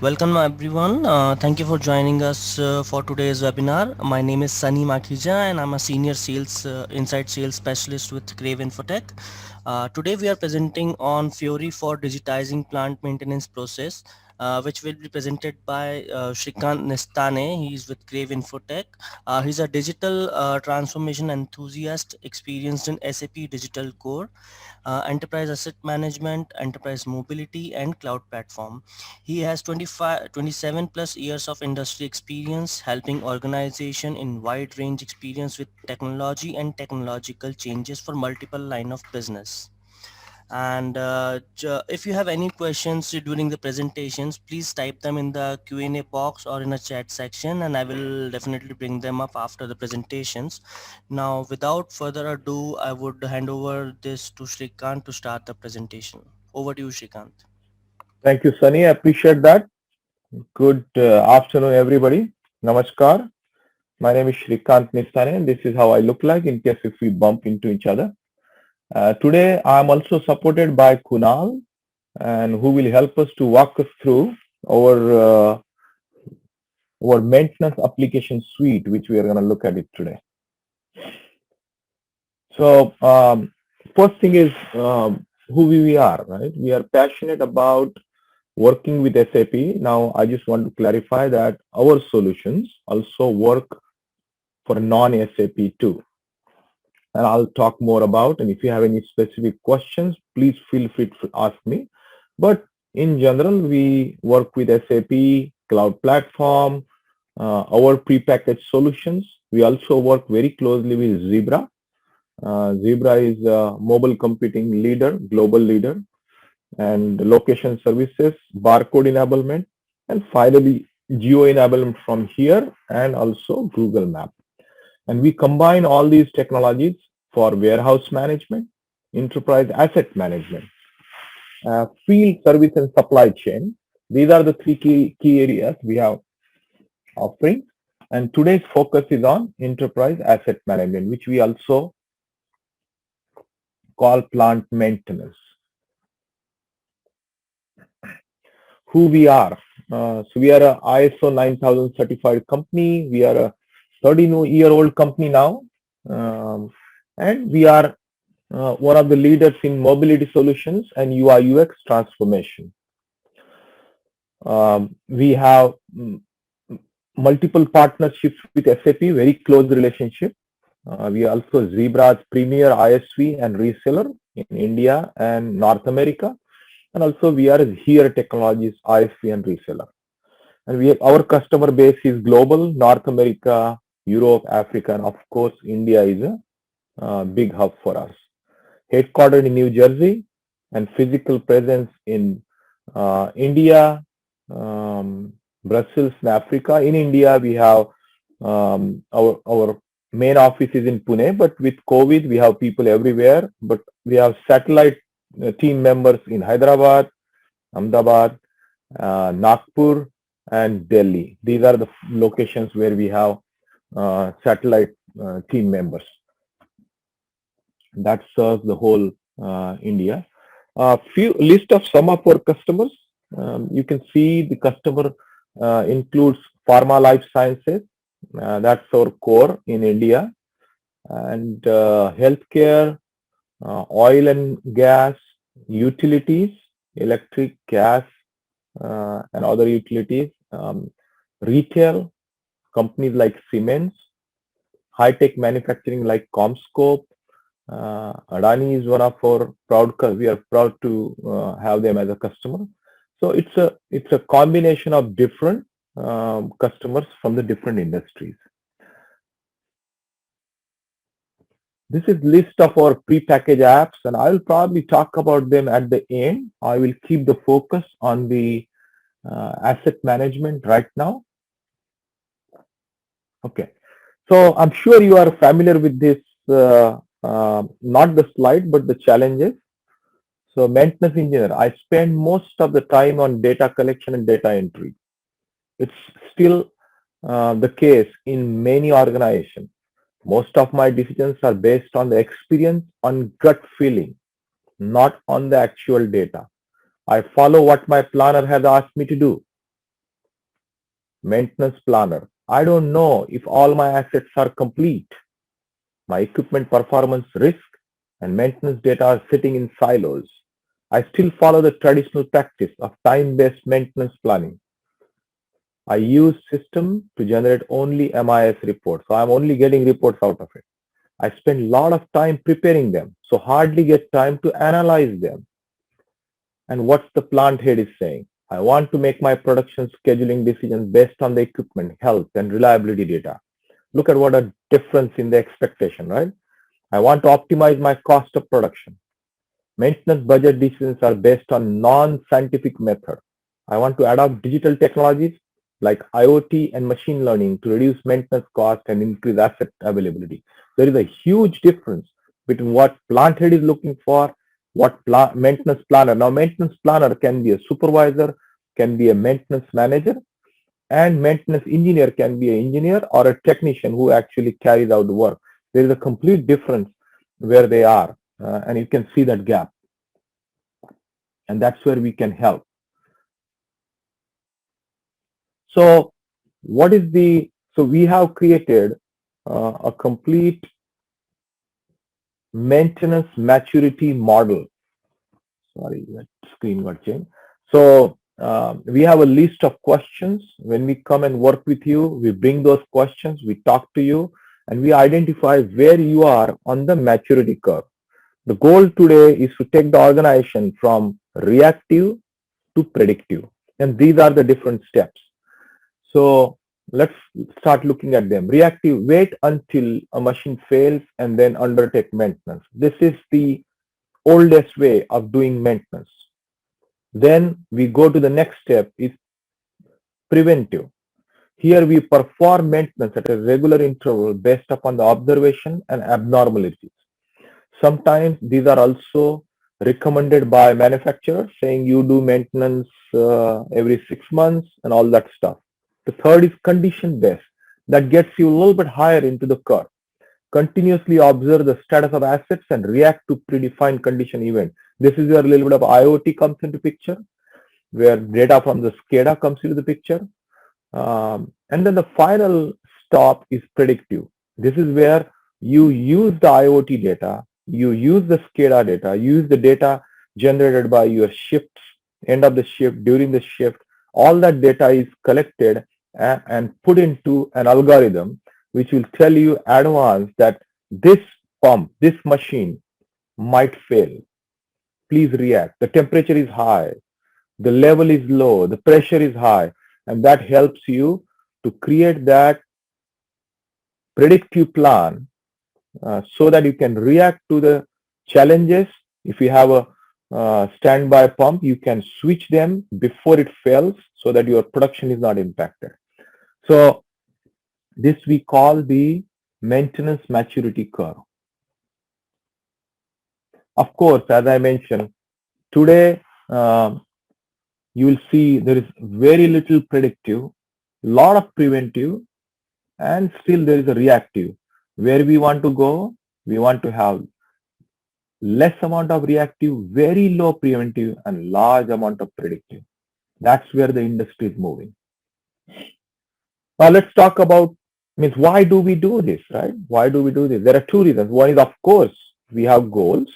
Welcome everyone. Thank you for joining us for today's webinar. My name is Sunny Makhija and I'm a senior sales inside sales specialist with Crave Infotech. Today we are presenting on Fiori for digitizing plant maintenance process, which will be presented by Shrikant Nistane. He is with Crave Infotech. He's a digital transformation enthusiast experienced in SAP Digital Core, enterprise asset management, enterprise mobility, and cloud platform. He has 27 plus years of industry experience helping organization in wide range experience with technology and technological changes for multiple line of business. And if you have any questions during the presentations, please type them in the Q&A box or in a chat section, and I will definitely bring them up after the presentations. Now, without further ado, I would hand over this to Shrikant to start the presentation. Over to you, Shrikant. Thank you, Sunny. I appreciate that. Good afternoon, everybody. Namaskar. My name is Shrikant Nistane, and this is how I look like in case if we bump into each other. Today, I'm also supported by Kunal, and who will help us to walk us through our our maintenance application suite, which we are going to look at it today. So, first thing is who we are, right? We are passionate about working with SAP. Now, I just want to clarify that our solutions also work for non-SAP too. And I'll talk more about, and if you have any specific questions, please feel free to ask me. But in general, we work with SAP Cloud Platform, our prepackaged solutions. We also work very closely with Zebra. Zebra is a mobile computing leader, global leader, and location services, barcode enablement, and finally geo enablement from here, and also Google Map. And we combine all these technologies for warehouse management, enterprise asset management, field service and supply chain. These are the three key areas we have offering. And today's focus is on enterprise asset management, which we also call plant maintenance. Who we are. So we are a ISO 9000 certified company. We are a 30-year-old company now. And we are one of the leaders in mobility solutions and UI UX transformation. We have multiple partnerships with SAP, very close relationship. We are also Zebra's premier ISV and reseller in India and North America. And also we are Here Technologies ISV and reseller. And we have, our customer base is global, North America, Europe, Africa, and of course, India is a big hub for us. Headquartered in New Jersey and physical presence in India, Brussels, and Africa. In India, we have our main office is in Pune, but with COVID, we have people everywhere. But we have satellite team members in Hyderabad, Ahmedabad, Nagpur, and Delhi. These are the locations where we have satellite team members. That serves the whole India. Few list of some of our customers. You can see the customer includes pharma life sciences. That's our core in India, and healthcare, oil and gas, utilities, electric, gas, and other utilities, retail, companies like Siemens, high-tech manufacturing like Comscope. Adani is one of our we are proud to have them as a customer. So it's a combination of different customers from the different industries. This is list of our prepackaged apps, and I will probably talk about them at the end. I will keep the focus on the asset management right now. Okay, so I'm sure you are familiar with this, not the slide, but the challenges. So maintenance engineer, I spend most of the time on data collection and data entry. It's still the case in many organizations. Most of my decisions are based on the experience, on gut feeling, not on the actual data. I follow what my planner has asked me to do. Maintenance planner. I don't know if all my assets are complete. My equipment performance risk and maintenance data are sitting in silos. I still follow the traditional practice of time-based maintenance planning. I use system to generate only MIS reports. So I'm only getting reports out of it. I spend a lot of time preparing them, so hardly get time to analyze them. And what's the plant head is saying? I want to make my production scheduling decisions based on the equipment, health, and reliability data. Look at what a difference in the expectation, right? I want to optimize my cost of production. Maintenance budget decisions are based on non-scientific method. I want to adopt digital technologies like IoT and machine learning to reduce maintenance cost and increase asset availability. There is a huge difference between what plant head is looking for, what maintenance planner. Now, maintenance planner can be a supervisor, can be a maintenance manager, and maintenance engineer can be an engineer or a technician who actually carries out the work. There is a complete difference where they are, and you can see that gap, and that's where we can help. So what is the, so we have created a complete maintenance maturity model. Sorry, that screen got changed. So we have a list of questions. When we come and work with you, we bring those questions, we talk to you, and we identify where you are on the maturity curve. The goal today is to take the organization from reactive to predictive. And these are the different steps. So let's start looking at them. Reactive, wait until a machine fails and then undertake maintenance. This is the oldest way of doing maintenance. Then we go to the next step is preventive. Here we perform maintenance at a regular interval based upon the observation and abnormalities. Sometimes these are also recommended by manufacturers saying you do maintenance every 6 months and all that stuff. The third is condition based. That gets you a little bit higher into the curve. Continuously observe the status of assets and react to predefined condition event. This is where a little bit of IoT comes into picture, where data from the SCADA comes into the picture. And then the final stop is predictive. This is where you use the IoT data, you use the SCADA data, use the data generated by your shifts, end of the shift, during the shift. All that data is collected and put into an algorithm which will tell you advance that this pump, this machine might fail. Please react. The temperature is high, the level is low, the pressure is high, and that helps you to create that predictive plan so that you can react to the challenges. If you have a standby pump, you can switch them before it fails so that your production is not impacted. So this we call the maintenance maturity curve. Of course, as I mentioned, today you will see there is very little predictive, lot of preventive, and still there is a reactive. Where we want to go, we want to have less amount of reactive, very low preventive, and large amount of predictive. That's where the industry is moving. Now let's talk about, means why do we do this, right? Why do we do this? There are two reasons. One is, of course, we have goals.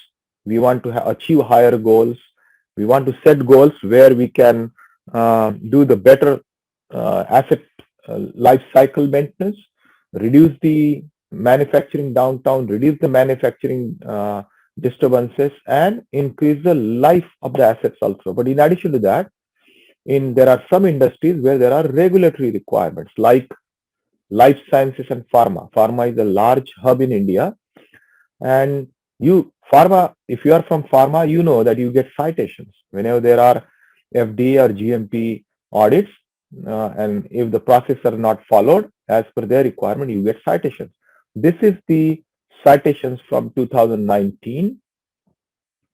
We want to achieve higher goals. We want to set goals where we can do the better asset life cycle maintenance, reduce the manufacturing downtime, reduce the manufacturing disturbances, and increase the life of the assets also. But in addition to that, there are some industries where there are regulatory requirements like life sciences and pharma. Pharma is a large hub in India, and if you are from pharma, you know that you get citations whenever there are FDA or GMP audits, and if the process are not followed as per their requirement, you get citations. This is the citations from 2019.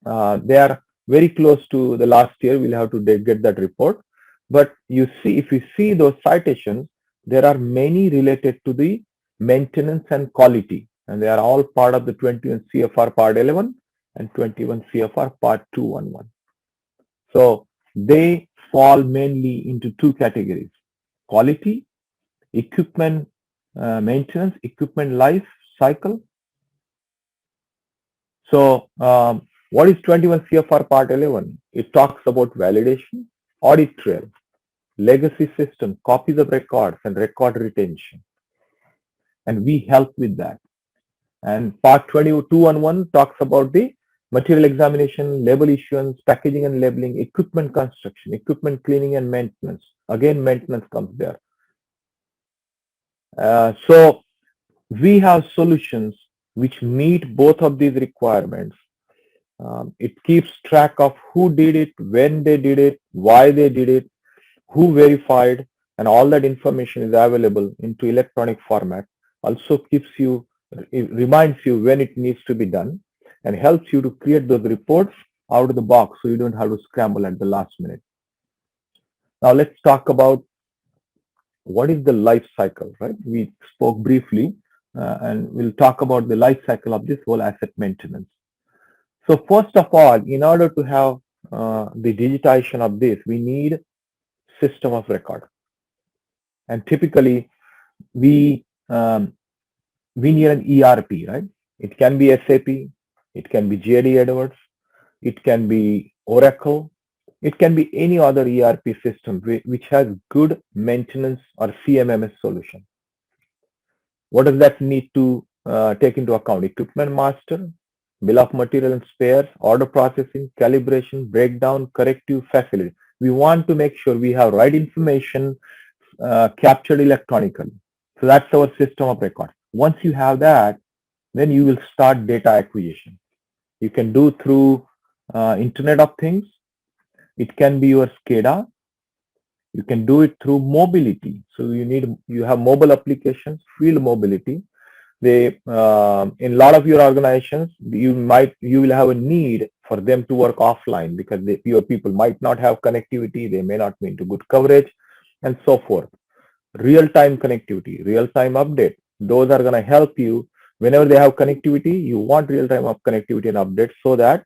They are very close to the last year. We'll have to get that report. But you see, if you see those citations, there are many related to the maintenance and quality, and they are all part of the 21 CFR Part 11 and 21 CFR Part 211. So they fall mainly into two categories: quality equipment maintenance, equipment life cycle. So, what is 21 CFR Part 11? It talks about validation, audit trail, legacy system, copies of records, and record retention. And we help with that. And Part 2211 talks about the material examination, label issuance, packaging and labeling, equipment construction, equipment cleaning and maintenance. Again, maintenance comes there. So we have solutions which meet both of these requirements. It keeps track of who did it, when they did it, why they did it, who verified, and all that information is available into electronic format. Also keeps you, it reminds you when it needs to be done, and helps you to create those reports out of the box so you don't have to scramble at the last minute. Now let's talk about what is the life cycle, right? We spoke briefly, and we'll talk about the life cycle of this whole asset maintenance. So first of all, in order to have the digitization of this, we need system of record. And typically, we we need an ERP, right? It can be SAP, it can be JD Edwards, it can be Oracle, it can be any other ERP system which has good maintenance or CMMS solution. What does that need to take into account? Equipment master, bill of material and spares, order processing, calibration, breakdown, corrective, facility. We want to make sure we have right information captured electronically. So that's our system of record. Once you have that, then you will start data acquisition. You can do through Internet of Things. It can be your SCADA. You can do it through mobility. So you have mobile applications, field mobility. They in a lot of your organizations, you will have a need for them to work offline because your people might not have connectivity. They may not be into good coverage, and so forth. Real-time connectivity, real-time update. Those are going to help you whenever they have connectivity. You want real-time connectivity and update so that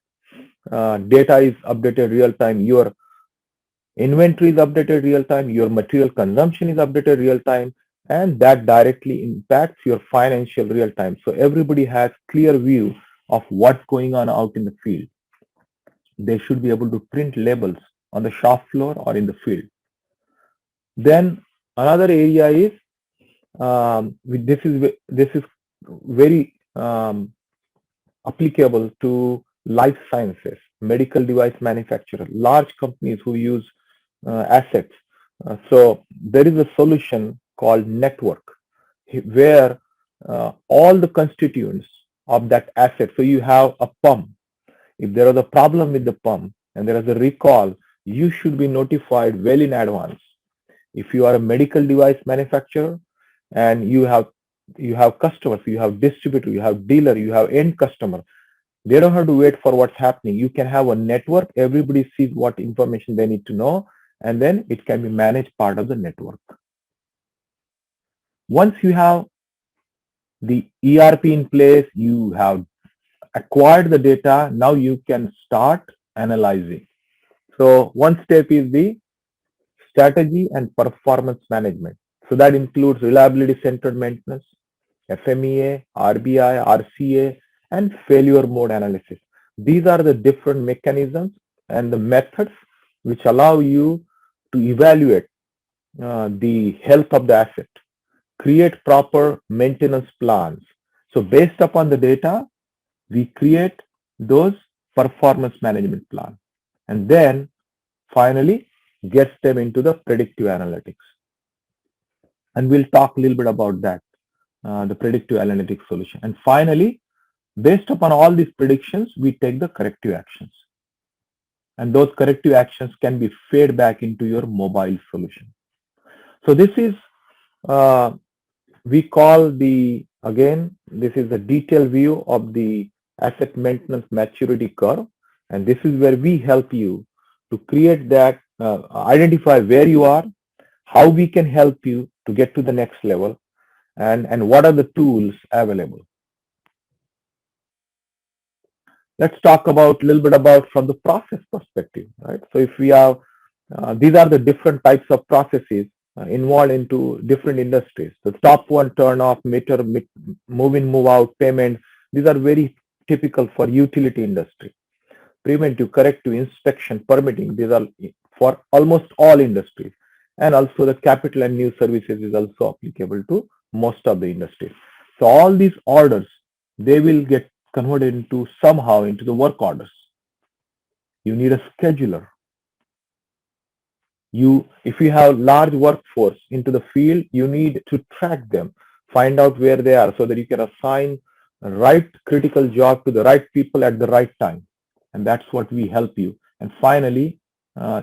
data is updated real-time. Your inventory is updated real-time. Your material consumption is updated real-time, and that directly impacts your financial real-time. So everybody has clear view of what's going on out in the field. They should be able to print labels on the shop floor or in the field. Then another area is this is very applicable to life sciences, medical device manufacturer, large companies who use assets. So there is a solution called network where all the constituents of that asset. So you have a pump. If there is a problem with the pump and there is a recall, you should be notified well in advance. If you are a medical device manufacturer and you have customers, you have distributor, you have dealer, you have end customer, they don't have to wait for what's happening. You can have a network. Everybody sees what information they need to know, and then it can be managed part of the network. Once you have the ERP in place, you have acquired the data. Now you can start analyzing. So one step is the strategy and performance management. So that includes reliability centered maintenance, FMEA, RBI, RCA, and failure mode analysis. These are the different mechanisms and the methods which allow you to evaluate the health of the asset, create proper maintenance plans. So based upon the data, we create those performance management plan, and then finally gets them into the predictive analytics. And we'll talk a little bit about that, the predictive analytics solution. And finally, based upon all these predictions, we take the corrective actions. And those corrective actions can be fed back into your mobile solution. So this is, we call this is a detailed view of the asset maintenance maturity curve. And this is where we help you to create that, identify where you are, how we can help you to get to the next level, and what are the tools available. Let's talk about a little bit about from the process perspective, right? So if we have, these are the different types of processes involved into different industries. The top one, turn off, meter, move in, move out, payment. These are very typical for utility industry. Preventive, corrective, inspection, permitting. These are for almost all industries. And also the capital and new services is also applicable to most of the industries. So all these orders, they will get converted into somehow into the work orders. You need a scheduler. If you have large workforce into the field, you need to track them, find out where they are so that you can assign the right critical job to the right people at the right time. And that's what we help you. And finally,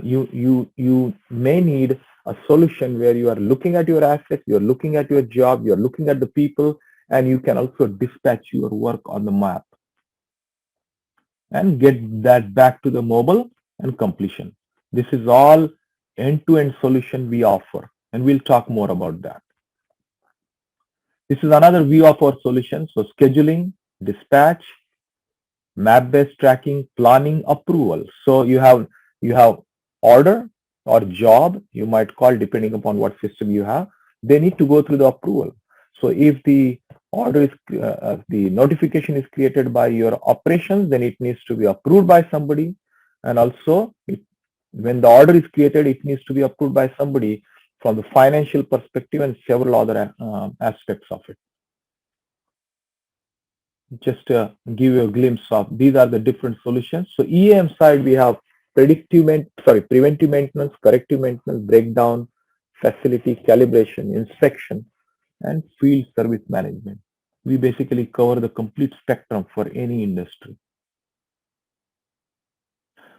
you may need a solution where you are looking at your assets, you're looking at your job, you're looking at the people, and you can also dispatch your work on the map and get that back to the mobile and completion. This is all end-to-end solution we offer, and we'll talk more about that. This is another view of our solution. So scheduling, dispatch, map-based tracking, planning, approval. So you have order or job, you might call depending upon what system you have. They need to go through the approval. So if the order is the notification is created by your operations, then it needs to be approved by somebody. And also, when the order is created, it needs to be approved by somebody from the financial perspective and several other aspects of it. Just to give you a glimpse of these are the different solutions. So EAM side, we have preventive maintenance, corrective maintenance, breakdown, facility calibration, inspection, and field service management. We basically cover the complete spectrum for any industry.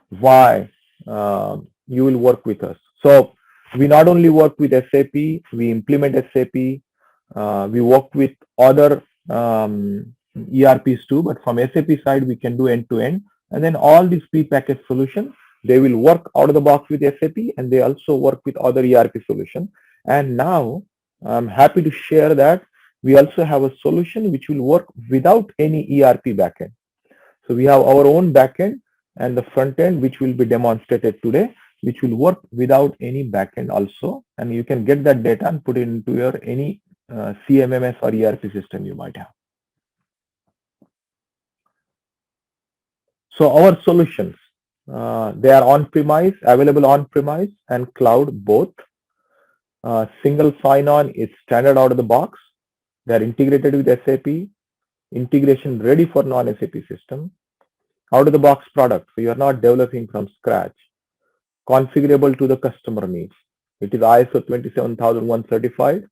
Why you will work with us? So we not only work with SAP, we implement SAP, we work with other ERPs too, but from SAP side, we can do end-to-end. And then all these pre-packaged solutions, they will work out of the box with SAP, and they also work with other ERP solutions. And now I'm happy to share that we also have a solution which will work without any ERP backend. So we have our own backend and the front end, which will be demonstrated today, which will work without any backend also. And you can get that data and put it into your any CMMS or ERP system you might have. So our solutions, they are on-premise, available on-premise and cloud both. Single sign-on is standard out of the box. They are integrated with SAP, integration ready for non-SAP system. Out of the box product, so you are not developing from scratch. Configurable to the customer needs. It is ISO 27001 certified.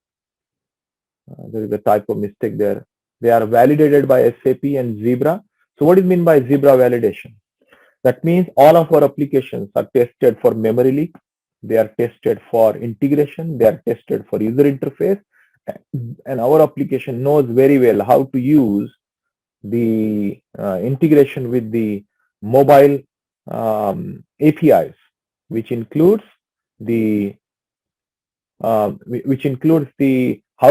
There is a typo mistake there. They are validated by SAP and Zebra. So what is meant by Zebra validation? That means all of our applications are tested for memory leak. They are tested for integration. They are tested for user interface. And our application knows very well how to use the integration with the mobile APIs, which includes the how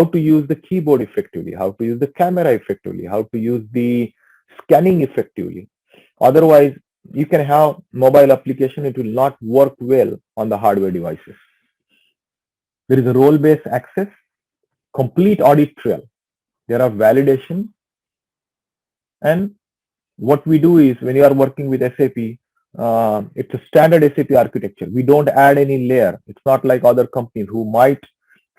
to use the keyboard effectively, how to use the camera effectively, how to use the scanning effectively. Otherwise, you can have mobile application, it will not work well on the hardware devices. There is a role-based access, complete audit trail. There are validation. And what we do is when you are working with SAP, it's a standard SAP architecture. We don't add any layer. It's not like other companies who might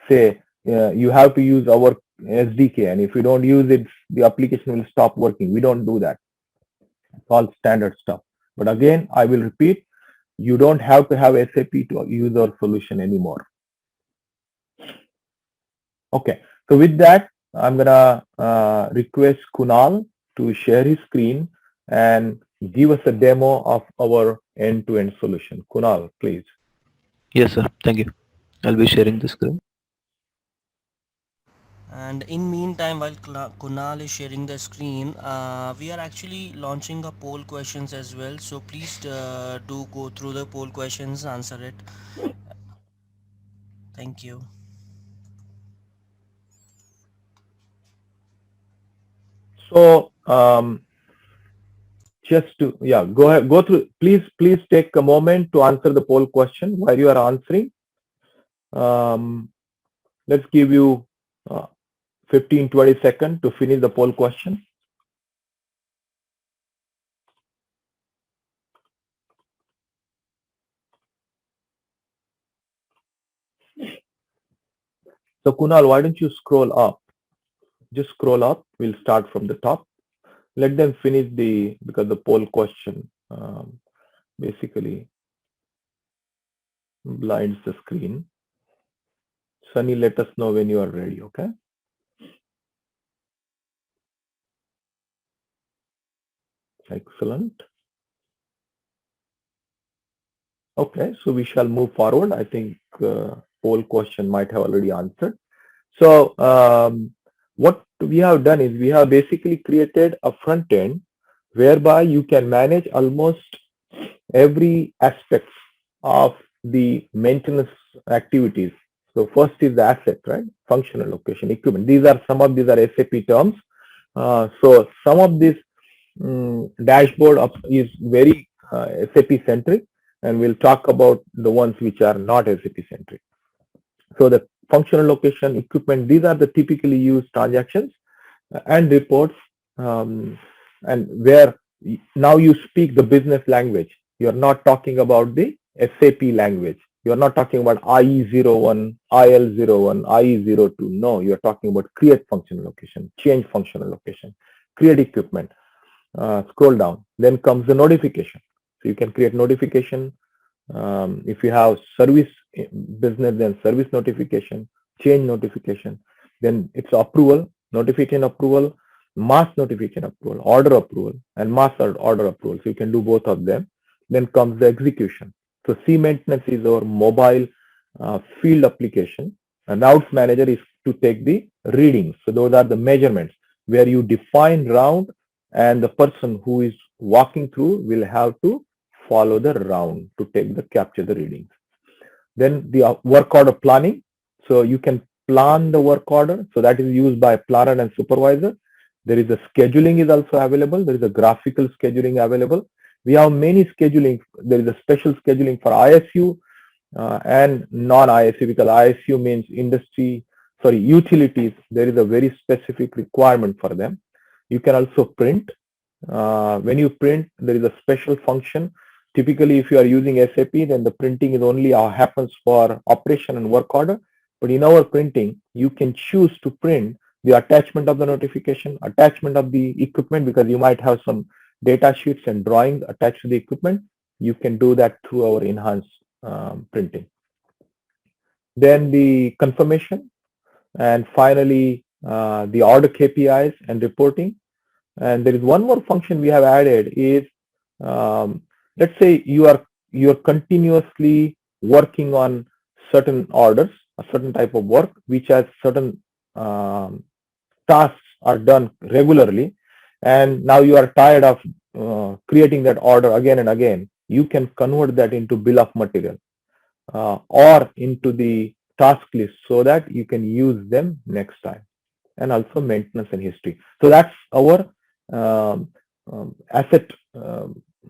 say you have to use our SDK, and if you don't use it, the application will stop working. We don't do that. It's all standard stuff. But again, I will repeat, you don't have to have SAP to use our solution anymore. Okay, so with that, I'm gonna request Kunal to share his screen and give us a demo of our end-to-end solution. Kunal, please. Yes, sir. Thank you. I'll be sharing the screen. And in meantime, while Kunal is sharing the screen, we are actually launching a poll questions as well. So please do go through the poll questions, answer it. Thank you. So just to go ahead, go through. Please take a moment to answer the poll question while you are answering. Let's give you uh, 15-20 seconds to finish the poll question. So Kunal, why don't you scroll up? Just scroll up. We'll start from the top. Let them finish because the poll question basically blinds the screen. Sunny, let us know when you are ready, okay? Excellent. Okay, so we shall move forward. I think poll question might have already answered. So what we have done is we have basically created a front end whereby you can manage almost every aspect of the maintenance activities. So first is the asset, right? Functional location, equipment. Some of these are SAP terms. So some of this dashboard is very SAP centric, and we'll talk about the ones which are not SAP centric. So the functional location, equipment, these are the typically used transactions and reports, and where now you speak the business language. You're not talking about the SAP language. You're not talking about IE01, IL01, IE02. No, you're talking about create functional location, change functional location, create equipment. Scroll down. Then comes the notification. So you can create notification. If you have service business, then service notification, change notification. Then it's approval, notification approval, mass notification approval, order approval, and mass order approval. So you can do both of them. Then comes the execution. So C maintenance is our mobile field application, and routes manager is to take the readings. So those are the measurements where you define route, and the person who is walking through will have to follow the round to capture the readings. Then the work order planning. So you can plan the work order. So that is used by planner and supervisor. There is a scheduling is also available. There is a graphical scheduling available. We have many scheduling. There is a special scheduling for ISU and non-ISU, because ISU means utilities. There is a very specific requirement for them. You can also print. When you print, there is a special function. Typically, if you are using SAP, then the printing is only happens for operation and work order. But in our printing, you can choose to print the attachment of the notification, attachment of the equipment, because you might have some data sheets and drawings attached to the equipment. You can do that through our enhanced printing. Then the confirmation, and finally the order KPIs and reporting. And there is one more function we have added is, let's say you're continuously working on certain orders, a certain type of work, which has certain tasks are done regularly, and now you are tired of creating that order again and again. You can convert that into bill of material or into the task list so that you can use them next time, and also maintenance and history. So that's our asset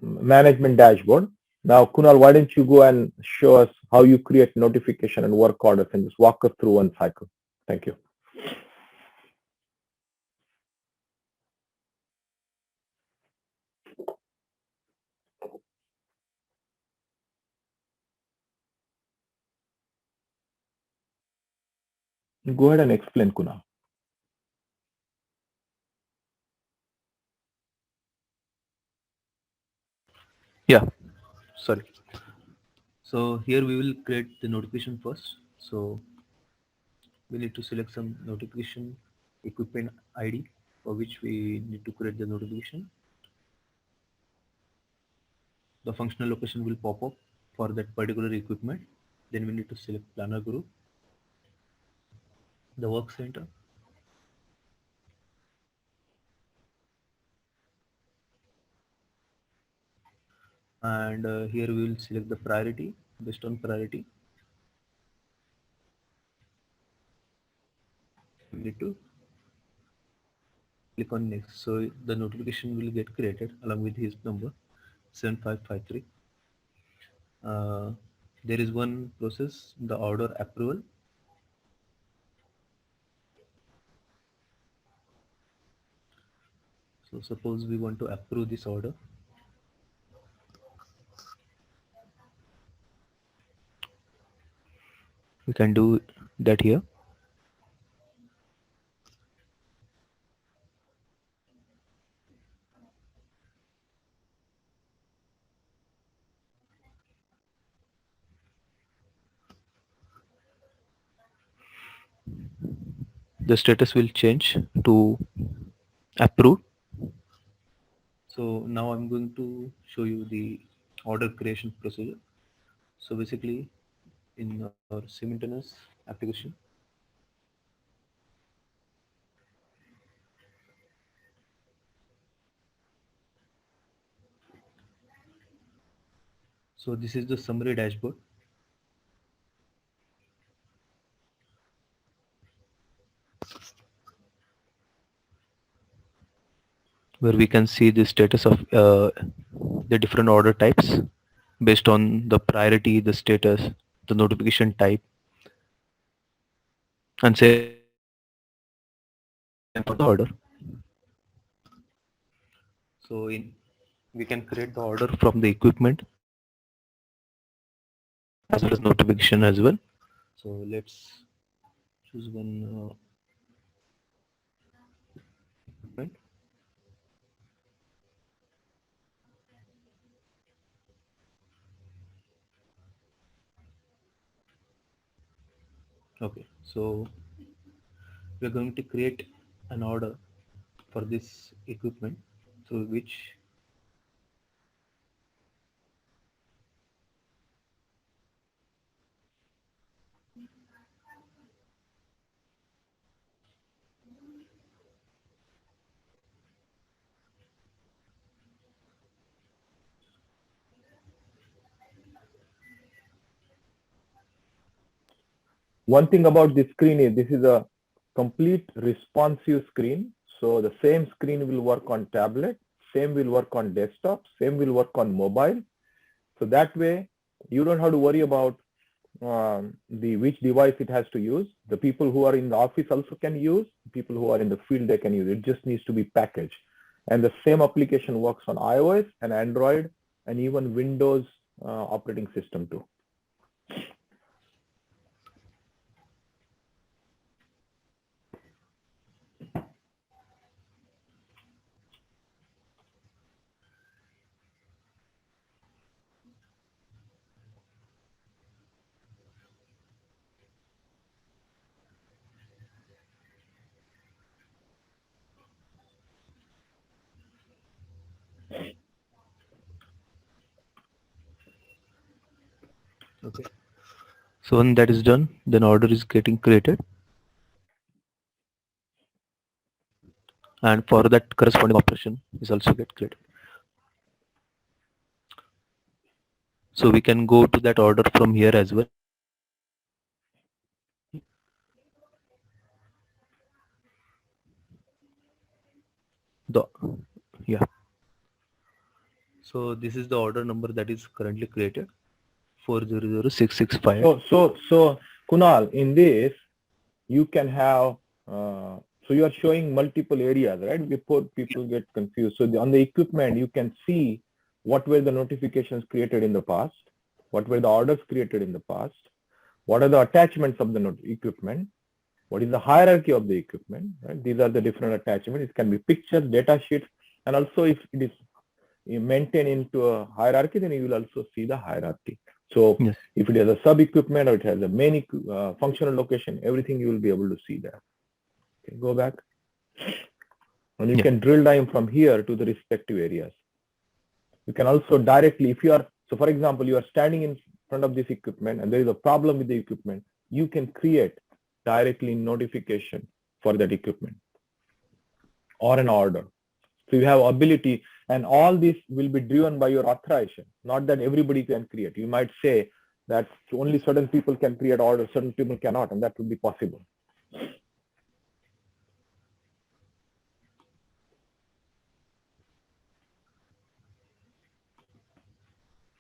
management dashboard. Now, Kunal, why don't you go and show us how you create notification and work orders, and just walk us through one cycle. Thank you. Go ahead and explain, Kunal. Yeah, sorry. So here we will create the notification first. So we need to select some notification equipment ID for which we need to create the notification. The functional location will pop up for that particular equipment. Then we need to select planner group, the work center, and here we will select the priority. Based on priority, we need to click on next. So the notification will get created along with his number 7553. there is one process, the order approval. So suppose we want to approve this order. We can do that here. The status will change to approve. So now I'm going to show you the order creation procedure. So basically in our Symingtonous application, so this is the summary dashboard. Where we can see the status of the different order types based on the priority, the status, the notification type, and same for the order. So we can create the order from the equipment as well as notification as well. So let's choose one equipment. Okay, so we are going to create an order for this equipment through which One thing about this screen is this is a complete responsive screen. So the same screen will work on tablet, same will work on desktop, same will work on mobile. So that way you don't have to worry about the which device it has to use. The people who are in the office also can use. People who are in the field, they can use it. It just needs to be packaged. And the same application works on iOS and Android and even Windows operating system too. okay. So when that is done, then order is getting created, and for that corresponding operation is also get created. So we can go to that order from here as well. The yeah. So this is the order number that is currently created, 400665. So Kunal, in this, you can have, so you are showing multiple areas, right? Before people get confused. So on the equipment, you can see what were the notifications created in the past, what were the orders created in the past, what are the attachments of the equipment, what is the hierarchy of the equipment, right? These are the different attachments. It can be pictures, data sheets, and also if it is maintained into a hierarchy, then you will also see the hierarchy. So Yes. if it has a sub equipment or it has a main functional location, everything you will be able to see there. Okay, go back. And you can drill down from here to the respective areas. You can also directly, if you are, so for example, you are standing in front of this equipment and there is a problem with the equipment, you can create directly notification for that equipment or an order. So you have ability, and all this will be driven by your authorization, not that everybody can create. You might say that only certain people can create orders, certain people cannot, and that would be possible.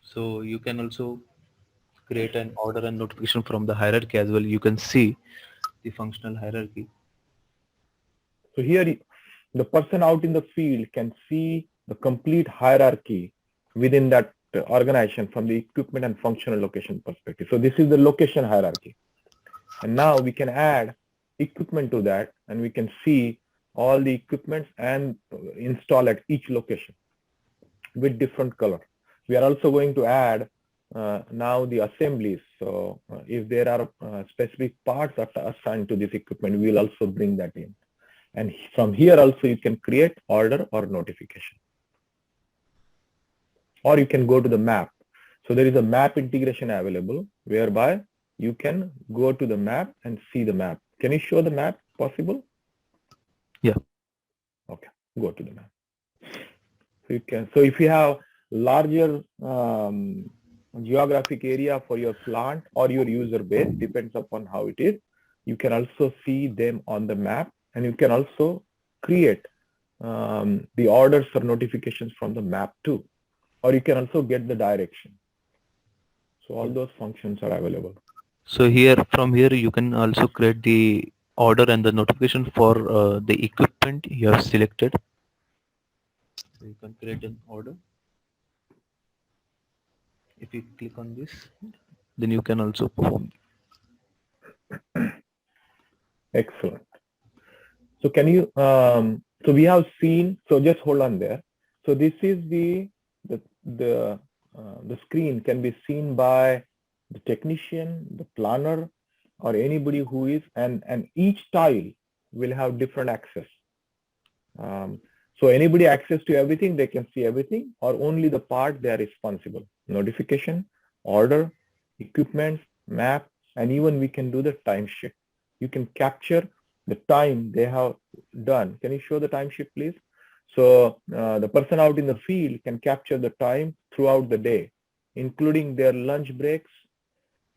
So you can also create an order and notification from the hierarchy as well. You can see the functional hierarchy. So here the person out in the field can see the complete hierarchy within that organization from the equipment and functional location perspective. So this is the location hierarchy. And now we can add equipment to that, and we can see all the equipments and install at each location with different color. We are also going to add now the assemblies. So if there are specific parts that are assigned to this equipment, we will also bring that in. And from here also you can create order or notification. Or you can go to the map. So there is a map integration available whereby you can go to the map and see the map. Can you show the map possible? Yeah. Okay, go to the map. So you can. So if you have larger geographic area for your plant or your user base, depends upon how it is, you can also see them on the map, and you can also create the orders or notifications from the map too, or you can also get the direction. So all those functions are available. So here, from here, you can also create the order and the notification for the equipment you have selected. So you can create an order. If you click on this, then you can also perform. Excellent. So can you, so we have seen, so just hold on there. So this is the screen can be seen by the technician, the planner, or anybody who is, and each tile will have different access. So anybody access to everything, they can see everything, or only the part they are responsible. Notification, order, equipment, map, and even we can do the timesheet. You can capture the time they have done. Can you show the timesheet, please? So the person out in the field can capture the time throughout the day, including their lunch breaks,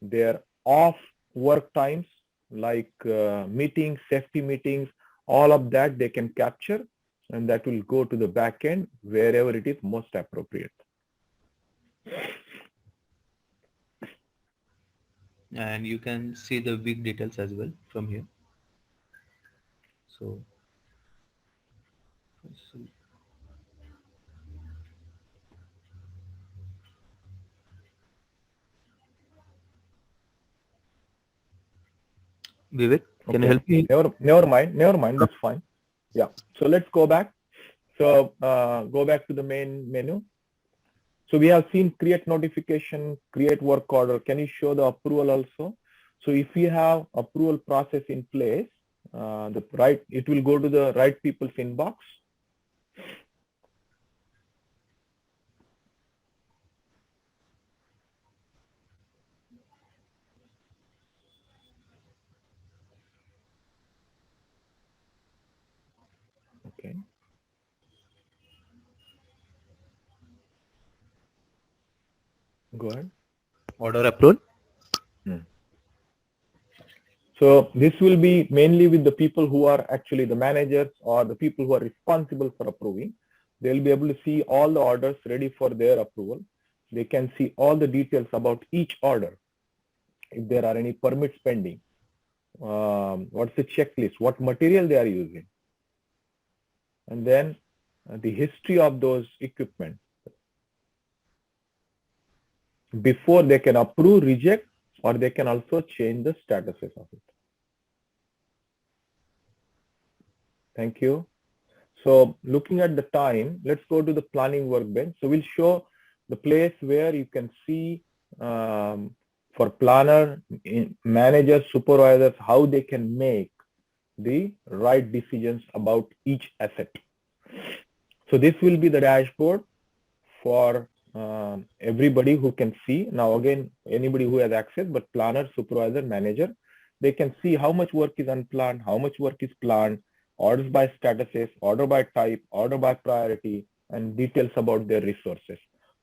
their off work times, like meetings, safety meetings, all of that they can capture, and that will go to the back end wherever it is most appropriate. And you can see the week details as well from here. So Vivek, can you help me? Never mind. That's fine. Yeah. So let's go back. So go back to the main menu. So we have seen create notification, create work order. Can you show the approval also? So if you have approval process in place, it will go to the right people's inbox. Okay. Go ahead. Order approval. So this will be mainly with the people who are actually the managers or the people who are responsible for approving. They'll be able to see all the orders ready for their approval. They can see all the details about each order. If there are any permits pending, what's the checklist, what material they are using, and then the history of those equipment before they can approve, reject, or they can also change the statuses of it. Thank you. So looking at the time, let's go to the planning workbench. So we'll show the place where you can see for planner, managers, supervisors, how they can make the right decisions about each asset. So this will be the dashboard for everybody who can see. Now again, anybody who has access, but planner, supervisor, manager, they can see how much work is unplanned, how much work is planned, orders by statuses, order by type, order by priority, and details about their resources.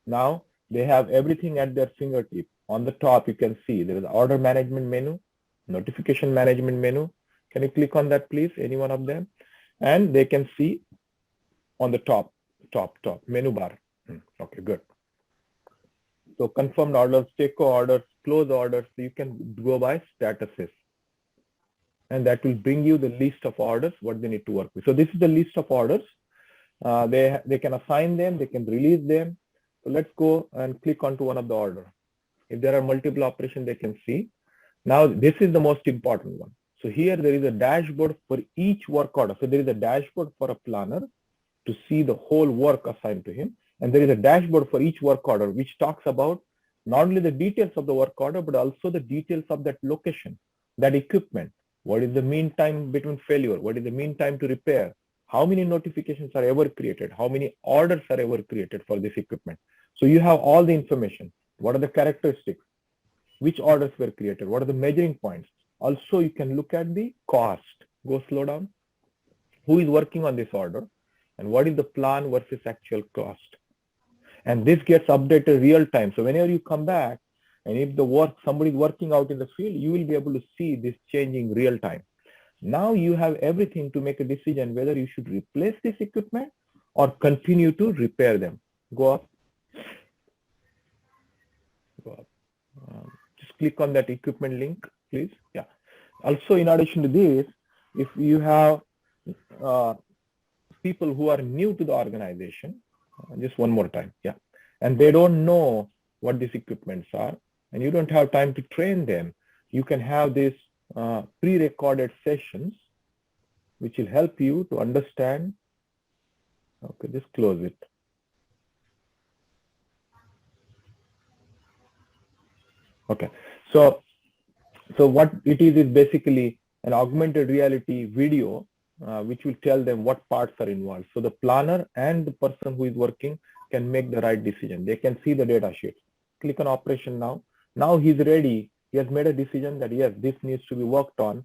Now they have everything at their fingertip. On the top, you can see there is order management menu, notification management menu. Can you click on that, please? Any one of them? And they can see on the top menu bar. Okay, good. So confirmed orders, take orders, close orders, you can go by statuses. And that will bring you the list of orders, what they need to work with. So this is the list of orders. They can assign them, they can release them. So let's go and click onto one of the order. If there are multiple operations, they can see. Now this is the most important one. So here there is a dashboard for each work order. So there is a dashboard for a planner to see the whole work assigned to him. And there is a dashboard for each work order, which talks about not only the details of the work order, but also the details of that location, that equipment. What is the mean time between failure? What is the mean time to repair? How many notifications are ever created? How many orders are ever created for this equipment? So you have all the information. What are the characteristics? Which orders were created? What are the measuring points? Also, you can look at the cost. Go slow down. Who is working on this order? And what is the plan versus actual cost? And this gets updated real time. So whenever you come back, and if somebody is working out in the field, you will be able to see this changing real time. Now you have everything to make a decision whether you should replace this equipment or continue to repair them. Go up. Go up. Just click on that equipment link, please. Yeah. Also, in addition to this, if you have people who are new to the organization, just one more time, yeah, and they don't know what these equipments are, and you don't have time to train them, you can have these pre-recorded sessions, which will help you to understand. Okay, just close it. Okay, so what it is basically an augmented reality video, which will tell them what parts are involved. So the planner and the person who is working can make the right decision. They can see the data sheet. Click on operation now. Now he's ready. He has made a decision that yes, this needs to be worked on.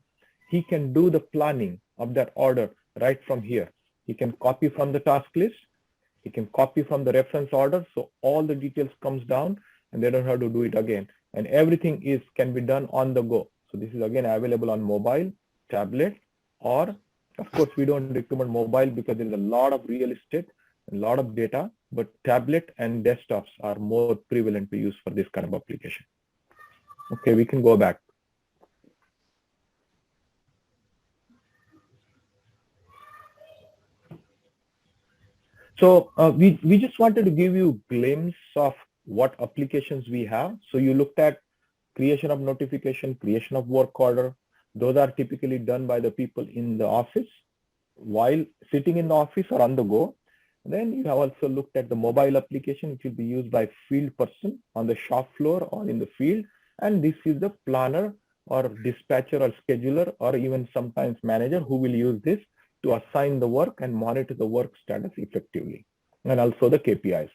He can do the planning of that order right from here. He can copy from the task list. He can copy from the reference order. So all the details comes down and they don't have to do it again. And everything can be done on the go. So this is again available on mobile, tablet, or of course we don't recommend mobile because there is a lot of real estate, a lot of data, but tablet and desktops are more prevalent to use for this kind of application. Okay, we can go back. So we just wanted to give you a glimpse of what applications we have. So you looked at creation of notification, creation of work order. Those are typically done by the people in the office while sitting in the office or on the go. Then you have also looked at the mobile application, which will be used by field person on the shop floor or in the field. And this is the planner or dispatcher or scheduler or even sometimes manager who will use this to assign the work and monitor the work status effectively, and also the KPIs.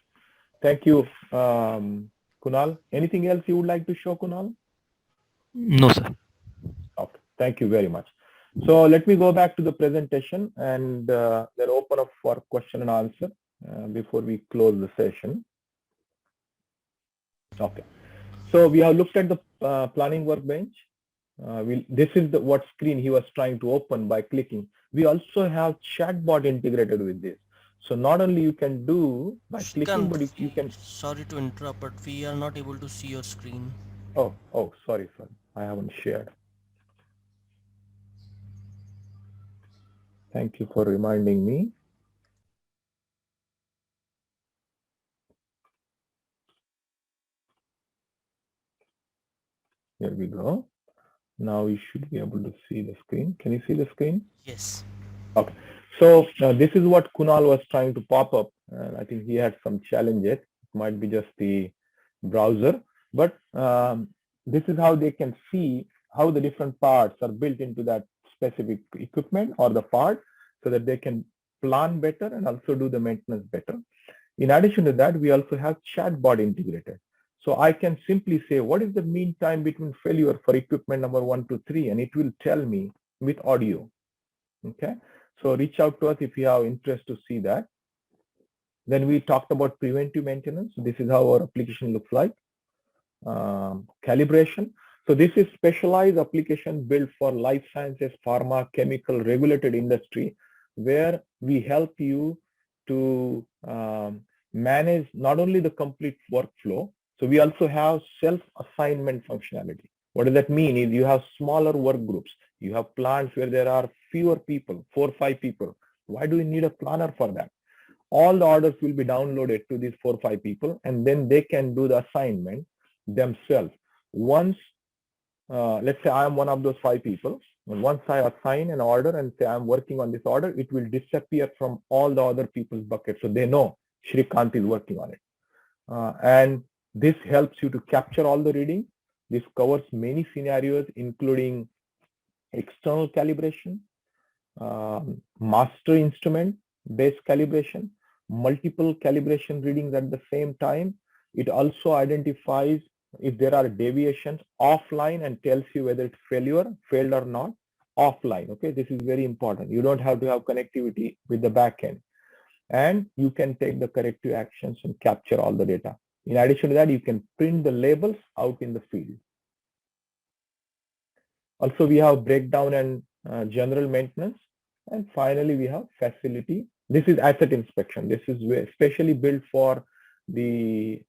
Thank you, Kunal. Anything else you would like to show, Kunal? No, sir. Okay, thank you very much. So let me go back to the presentation and then open up for question and answer before we close the session. Okay, so we have looked at the planning workbench. This is what screen he was trying to open by clicking. We also have chatbot integrated with this. So not only you can do by clicking, but you can. Sorry to interrupt, but we are not able to see your screen. Oh, sorry. I haven't shared. Thank you for reminding me. Here we go. Now you should be able to see the screen. Can you see the screen? Yes. Okay. So this is what Kunal was trying to pop up. I think he had some challenges. It might be just the browser, but this is how they can see how the different parts are built into that specific equipment or the part, so that they can plan better and also do the maintenance better. In addition to that, we also have chatbot integrated. So I can simply say, what is the mean time between failure for equipment number 1 to 3? And it will tell me with audio. Okay. So reach out to us if you have interest to see that. Then we talked about preventive maintenance. This is how our application looks like. Calibration. So this is specialized application built for life sciences, pharma, chemical, regulated industry, where we help you to manage not only the complete workflow, So we also have self-assignment functionality. What does that mean? Is you have smaller work groups. You have plants where there are fewer people, 4 or 5 people. Why do you need a planner for that? All the orders will be downloaded to these 4 or 5 people, and then they can do the assignment themselves. Once, let's say I am one of those 5 people, and once I assign an order and say I'm working on this order, it will disappear from all the other people's buckets. So they know Shrikant is working on it. And this helps you to capture all the readings. This covers many scenarios, including external calibration, master instrument based calibration, multiple calibration readings at the same time. It also identifies if there are deviations offline and tells you whether it's failed or not offline. Okay, this is very important. You don't have to have connectivity with the backend, and you can take the corrective actions and capture all the data. In addition to that, you can print the labels out in the field. Also, we have breakdown and general maintenance. And finally, we have facility. This is asset inspection. This is especially built for the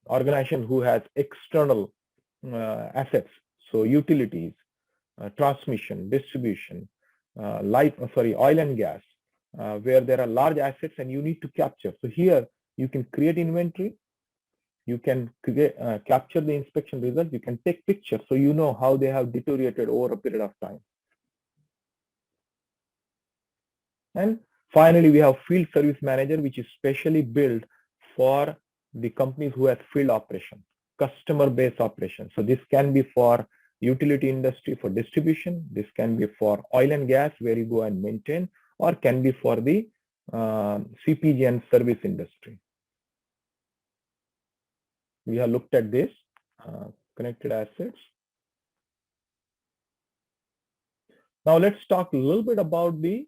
organization who has external assets. So utilities, transmission, distribution, oil and gas, where there are large assets and you need to capture. So here you can create inventory. You can capture the inspection results. You can take pictures so you know how they have deteriorated over a period of time. And finally, we have field service manager, which is specially built for the companies who have field operation, customer-based operation. So this can be for utility industry for distribution. This can be for oil and gas, where you go and maintain, or can be for the CPG and service industry. We have looked at this connected assets. Now let's talk a little bit about the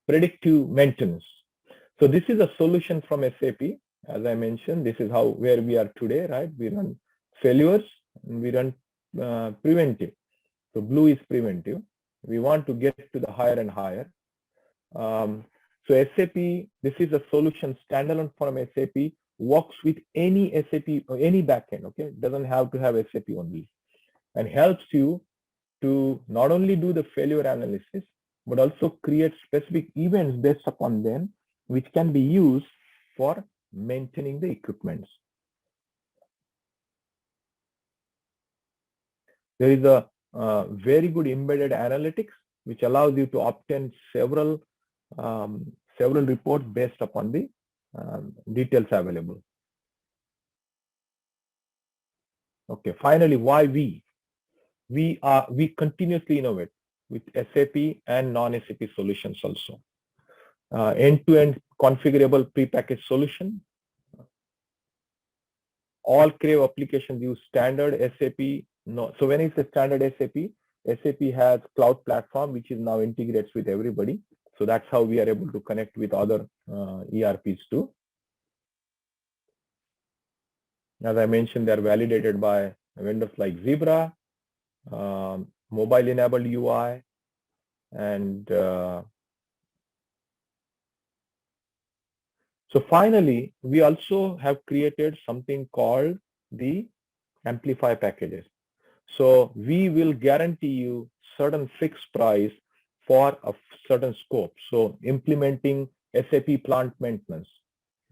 predictive maintenance. So this is a solution from SAP. As I mentioned, this is where we are today, right? We run failures and we run preventive. So blue is preventive. We want to get to the higher and higher. So SAP, this is a solution standalone from SAP, works with any SAP or any backend, okay? It doesn't have to have SAP only, and helps you to not only do the failure analysis, but also create specific events based upon them, which can be used for maintaining the equipments. There is a very good embedded analytics, which allows you to obtain several reports based upon the details available. Okay, finally, why we continuously innovate with SAP and non-SAP solutions also. End-to-end configurable prepackaged solution. All Crave applications use standard SAP. No, so when it's a standard SAP, SAP has cloud platform, which is now integrates with everybody. So that's how we are able to connect with other ERPs too. As I mentioned, they're validated by vendors like Zebra, mobile enabled UI, and so finally, we also have created something called the Amplify packages. So we will guarantee you certain fixed price for a certain scope. So implementing SAP plant maintenance,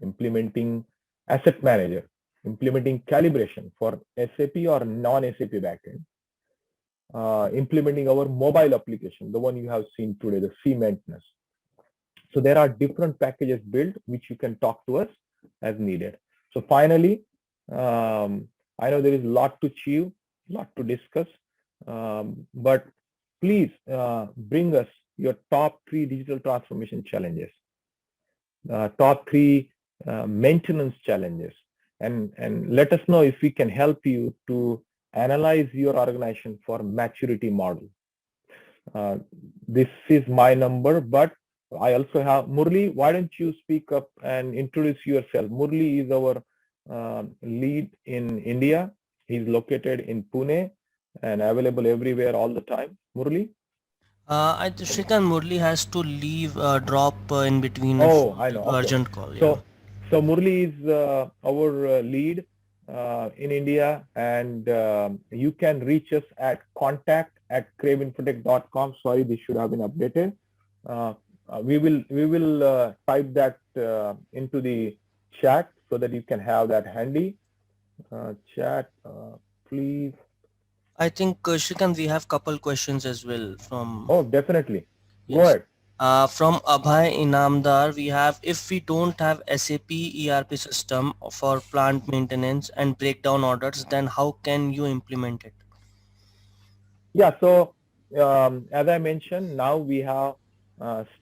implementing asset manager, implementing calibration for SAP or non-SAP backend, implementing our mobile application, the one you have seen today, the C maintenance. So there are different packages built which you can talk to us as needed. So finally, I know there is a lot to chew, lot to discuss, but please bring us your top 3 digital transformation challenges, top 3 maintenance challenges, and let us know if we can help you to analyze your organization for maturity model. This is my number, but I also have Murli. Why don't you speak up and introduce yourself? Murli is our lead in India. He's located in Pune and available everywhere all the time. Murli? Shrikant, Murli has to leave, drop in between Oh, I know. Okay. urgent call. Yeah. So So Murli is our lead in India, and you can reach us at contact@craveinfotech.com. Sorry, this should have been updated. We will type that into the chat so that you can have that handy. Chat, please. I think Shrikant, we have couple questions as well from. Oh, definitely. Go Yes. ahead. From Abhay Inamdar, we have, if we don't have SAP ERP system for plant maintenance and breakdown orders, then how can you implement it? Yeah, so as I mentioned, now we have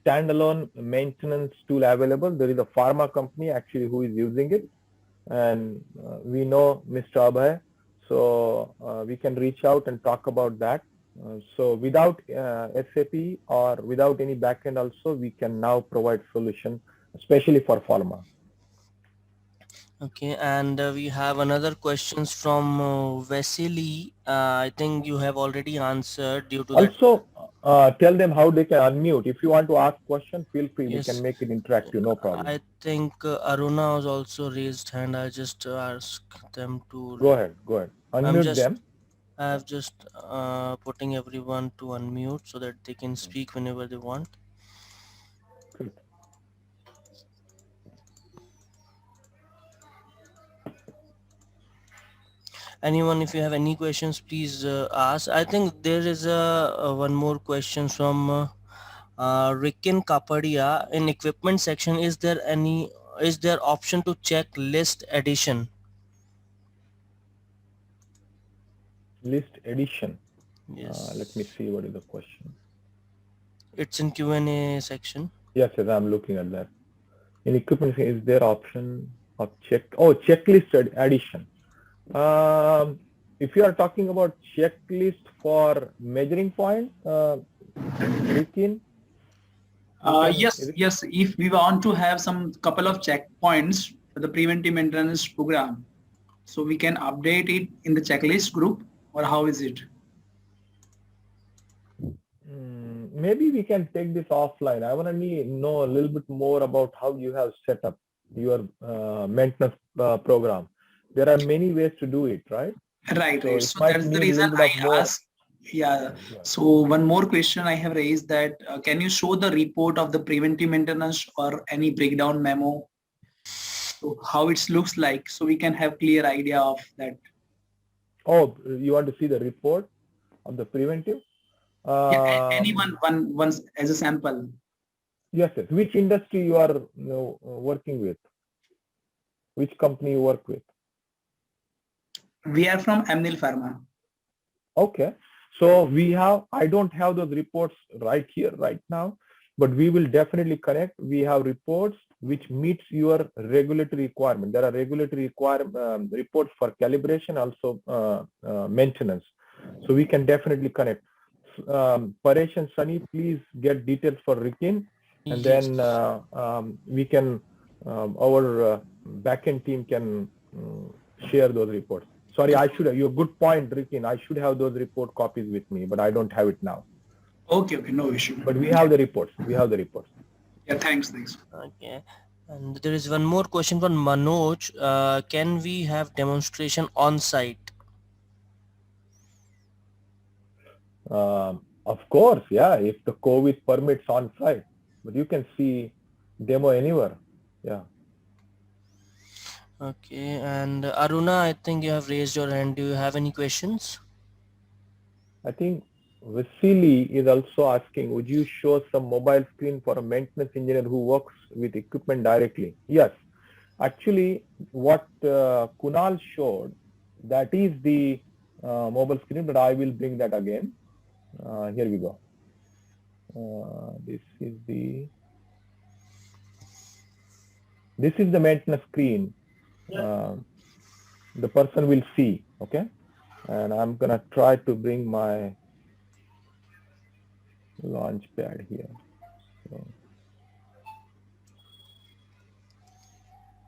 standalone maintenance tool available. There is a pharma company actually who is using it, and we know Mr. Abhay, so we can reach out and talk about that. So without SAP or without any backend also, we can now provide solution, especially for pharma. Okay, and we have another questions from Vasily. I think you have already answered due to that. Also, tell them how they can unmute. If you want to ask question, feel free. We can Yes, make it interactive, no problem. I think Aruna has also raised hand. I just ask them to. Go ahead, go ahead. I'm Unmute just them. I'm just putting everyone to unmute so that they can speak whenever they want. Good. Anyone, if you have any questions, please ask. I think there is one more question from Rikin Kapadia. In equipment section, is there option to check list addition? List edition. Yes, Let me see what is the question. it's in Q&A section. Yes, yes, I'm looking at that. In equipment, is there option of checklist addition? If you are talking about checklist for measuring point, Rikin? Yes. If we want to have some couple of checkpoints for the preventive maintenance program, so we can update it in the checklist group, or how is it? Maybe we can take this offline. I want to know a little bit more about how you have set up your maintenance program. There are many ways to do it, right? Right. So So that's the reason I asked. Yeah. So one more question I have raised, that can you show the report of the preventive maintenance or any breakdown memo? So how it looks like, so we can have clear idea of that. Oh, you want to see the report of the preventive? Anyone once as a sample. Yes, yes. Which industry you are working with? Which company you work with? We are from Amneal Pharma. Okay. So I don't have those reports right here, right now, but we will definitely connect. We have reports which meets your regulatory requirement. There are regulatory reports for calibration, also maintenance. So we can definitely connect. Paresh and Sunny, please get details for Rikin, and Yes. then we can, our backend team can share those reports. Sorry, I should have. You're good point, Rikin. I should have those report copies with me, but I don't have it now. Okay, no issue. But we have the reports. Yeah, thanks. Okay. And there is one more question from Manoj. Can we have demonstration on site? Of course, yeah. If the COVID permits on site, but you can see demo anywhere. Yeah. Okay. And Aruna, I think you have raised your hand. Do you have any questions? I think Vasily is also asking, would you show some mobile screen for a maintenance engineer who works with equipment directly? Yes. Actually, what Kunal showed, that is the mobile screen, but I will bring that again. Here we go. This is the maintenance screen. The person will see, okay? And I'm gonna try to bring my launch pad here. So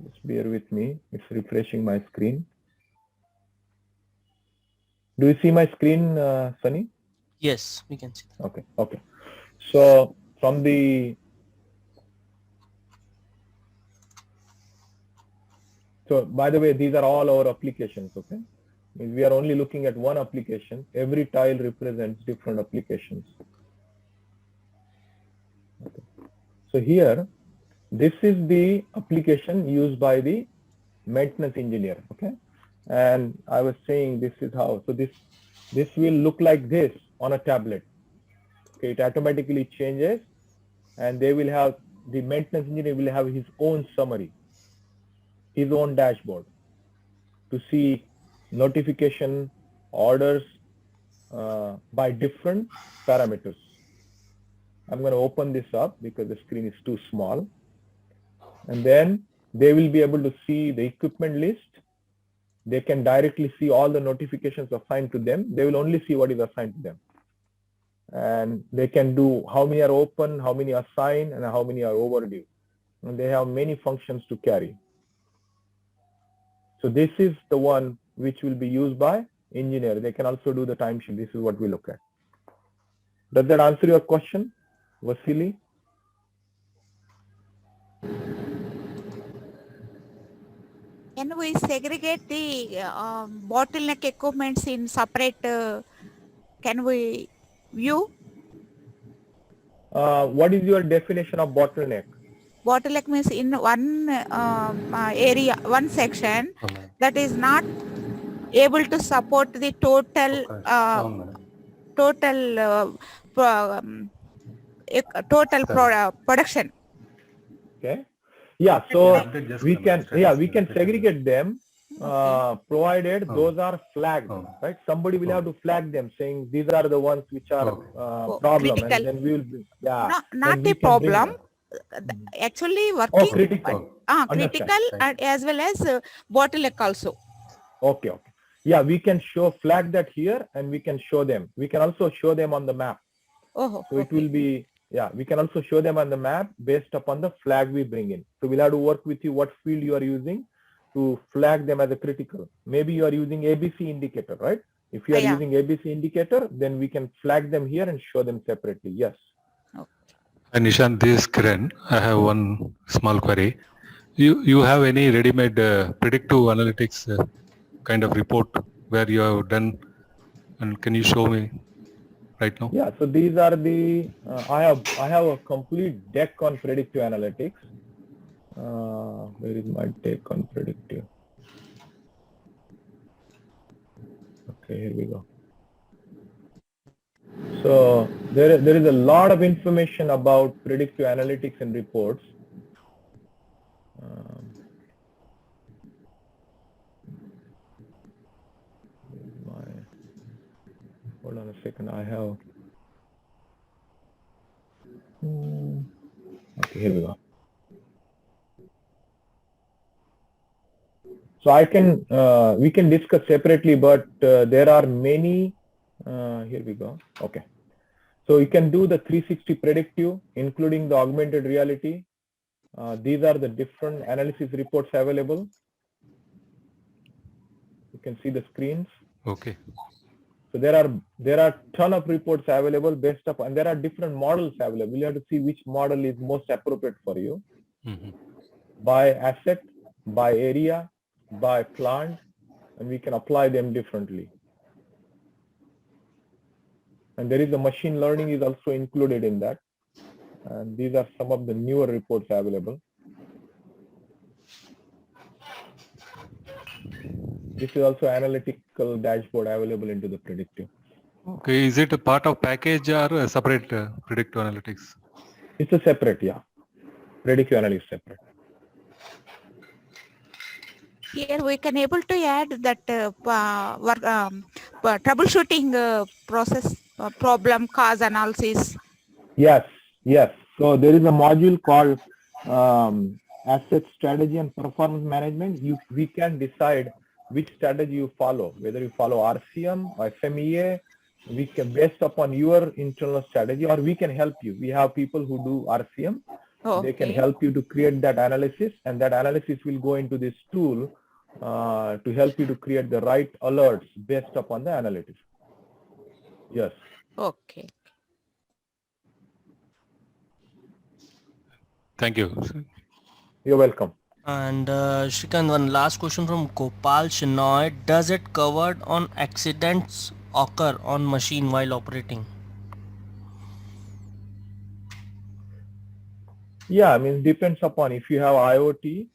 just bear with me. It's refreshing my screen. Do you see my screen, Sunny? Yes, we can see that. Okay. So from the So by the way, these are all our applications, okay? We are only looking at one application. Every tile represents different applications. Okay. So here, this is the application used by the maintenance engineer, okay? And I was saying this is how, so this will look like this on a tablet. Okay, it automatically changes, and they will have, the maintenance engineer will have his own summary, his own dashboard to see notification, orders by different parameters. I'm going to open this up because the screen is too small. And then they will be able to see the equipment list. They can directly see all the notifications assigned to them. They will only see what is assigned to them. And they can do how many are open, how many are assigned, and how many are overdue. And they have many functions to carry. So this is the one which will be used by engineer. They can also do the timesheet. This is what we look at. Does that answer your question, Vasily? Can we segregate the bottleneck equipments in separate? Can we view? What is your definition of bottleneck? Bottleneck means in one area, one section that is not able to support the total production. Okay. Yeah. So we can segregate them, provided those are flagged, right? Somebody will have to flag them, saying these are the ones which are problem, critical. and then we will, not a problem. Actually working. Oh, critical. Critical and as well as bottleneck also. Okay. Okay. Yeah, we can flag that here, and we can show them. We can also show them on the map. Oh. So it will be, we can also show them on the map based upon the flag we bring in. So we'll have to work with you what field you are using to flag them as a critical. Maybe you are using ABC indicator, right? If you are using ABC indicator, then we can flag them here and show them separately. Yes. And Nishant, this is Kiran. I have one small query. You have any ready-made predictive analytics kind of report where you have done, and can you show me right now? Yeah, so these are the, I have a complete deck on predictive analytics. Where is my deck on predictive? Okay, here we go. So there is a lot of information about predictive analytics and reports. Hold on a second. I have. Okay, here we go. So we can discuss separately, but there are many. Here we go. Okay. So you can do the 360 predictive, including the augmented reality. These are the different analysis reports available. You can see the screens. Okay. So there are ton of reports available based upon, and there are different models available. You have to see which model is most appropriate for you. By asset, by area, by plant, and we can apply them differently. And there is a machine learning is also included in that. And these are some of the newer reports available. This is also analytical dashboard available into the predictive. Okay, is it a part of package or a separate predictive analytics? It's a separate, predictive analytics separate. Here we can able to add that troubleshooting process, problem cause analysis. Yes. So there is a module called asset strategy and performance management. We can decide which strategy you follow, whether you follow RCM or FMEA. We can, based upon your internal strategy, or we can help you. We have people who do RCM. Okay. They can help you to create that analysis, and that analysis will go into this tool to help you to create the right alerts based upon the analytics. Yes. Okay. Thank you. You're welcome. And Shrikant, one last question from Gopal Shinoy. Does it covered on accidents occur on machine while operating? Yeah, I mean, depends upon if you have IoT.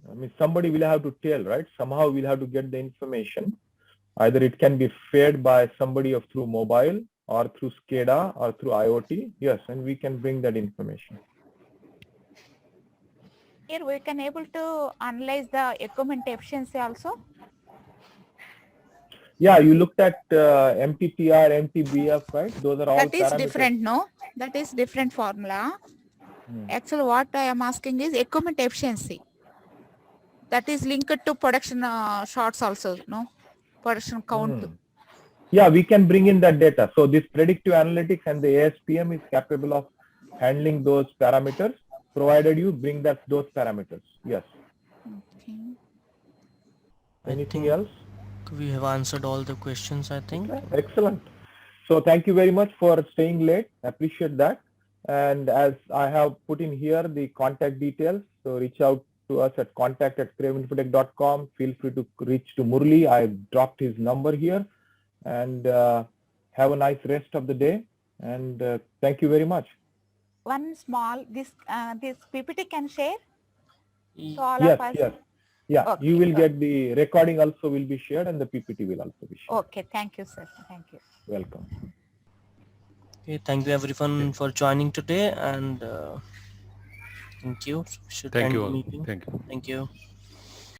I mean, somebody will have to tell, right? Somehow we'll have to get the information. Either it can be fed by somebody of through mobile or through SCADA or through IoT. Yes, and we can bring that information. Here we can able to analyze the equipment efficiency also. Yeah, you looked at MTTR, MTBF, right? Those are all That is parameters. different, no? That is different formula. Actually, what I am asking is equipment efficiency. That is linked to production shots also, no? Production count. Yeah, we can bring in that data. So this predictive analytics and the ASPM is capable of handling those parameters, provided you bring those parameters. Yes. Okay. Anything else? We have answered all the questions, I think. Okay, excellent. So thank you very much for staying late. I appreciate that. And as I have put in here the contact details, so reach out to us at contact@craveinfotech.com. Feel free to reach to Murli. I've dropped his number here. And have a nice rest of the day. And thank you very much. One small, this PPT can share? So all Yes, of us. yes. Yeah, Okay, you will get the recording also will be shared and the PPT will also be shared. Okay, thank you, sir. Thank you. Welcome. Okay, thank you everyone for joining today, and thank you. We should Thank end you the all. meeting. Thank you. Thank you.